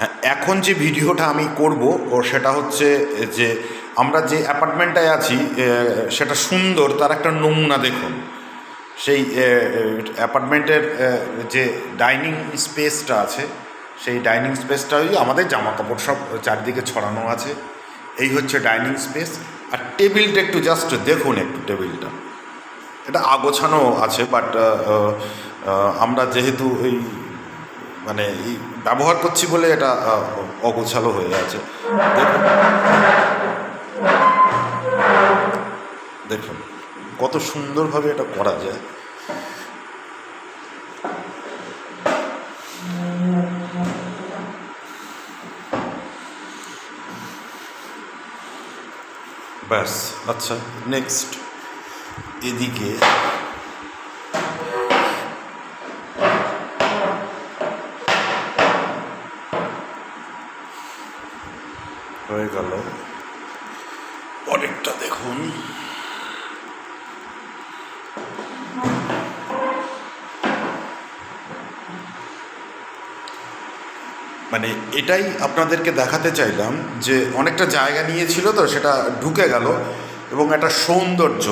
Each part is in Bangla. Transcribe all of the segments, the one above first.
হ্যাঁ, এখন যে ভিডিওটা আমি করব সেটা হচ্ছে যে আমরা যে অ্যাপার্টমেন্টটায় আছি সেটা সুন্দর, তার একটা নমুনা দেখুন। সেই অ্যাপার্টমেন্টের যে ডাইনিং স্পেসটা আছে, সেই ডাইনিং স্পেসটাই আমাদের জামা কাপড় সব চারিদিকে ছড়ানো আছে। এই হচ্ছে ডাইনিং স্পেস। আর টেবিলটা একটু জাস্ট দেখুন, একটু টেবিলটা এটা আগোছানো আছে, বাট আমরা যেহেতু এই মানে এই ব্যবহার করছি বলে এটা অগোছালো হয়ে আছে। দেখুন দেখুন কত সুন্দরভাবে এটা করা যায়। ব্যাস, আচ্ছা নেক্সট এদিকে হয়ে গেল। পরেরটা দেখুন, মানে এটাই আপনাদেরকে দেখাতে চাইলাম যে অনেকটা জায়গা নিয়েছিল তো সেটা ঢুকে গেল, এবং একটা সৌন্দর্য।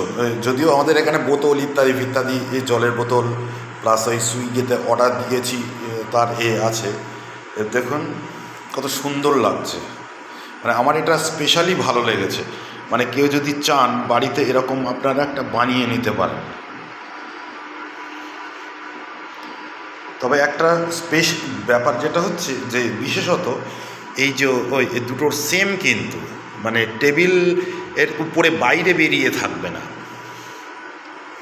যদিও আমাদের এখানে বোতল ইত্যাদি ইত্যাদি, এই জলের বোতল প্লাস ওই সুইগিতে অর্ডার দিয়েছি তার আছে, দেখুন কত সুন্দর লাগছে। মানে আমার এটা স্পেশালি ভালো লেগেছে। মানে কেউ যদি চান বাড়িতে এরকম আপনারা একটা বানিয়ে নিতে পারেন। তবে একটা ব্যাপার যেটা হচ্ছে যে বিশেষত এই যে ওই দুটোর সেম, কিন্তু মানে টেবিল এর উপরে বাইরে বেরিয়ে থাকবে না,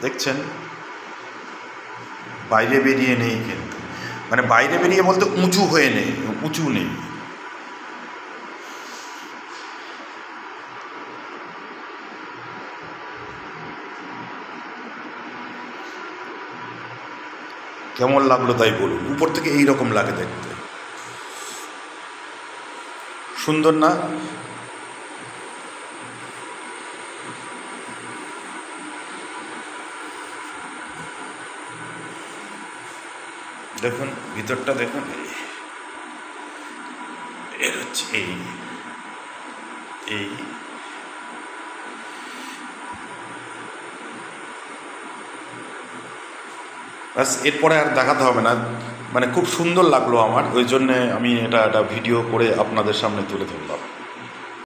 দেখছেন বাইরে বেরিয়ে নেই, কিন্তু মানে বাইরে বেরিয়ে বলতে উঁচু হয়ে নেই, উঁচু নেই। কেমন লাগলো তাই বলুন, উপর থেকে এইরকম লাগে দেখতে, সুন্দর না? দেখুন ভিতরটা দেখুন, এর হচ্ছে এই এই ব্যাস, এরপরে আর দেখাতে হবে না। মানে খুব সুন্দর লাগলো আমার, ওই জন্যে আমি এটা একটা ভিডিও করে আপনাদের সামনে তুলে ধরলাম।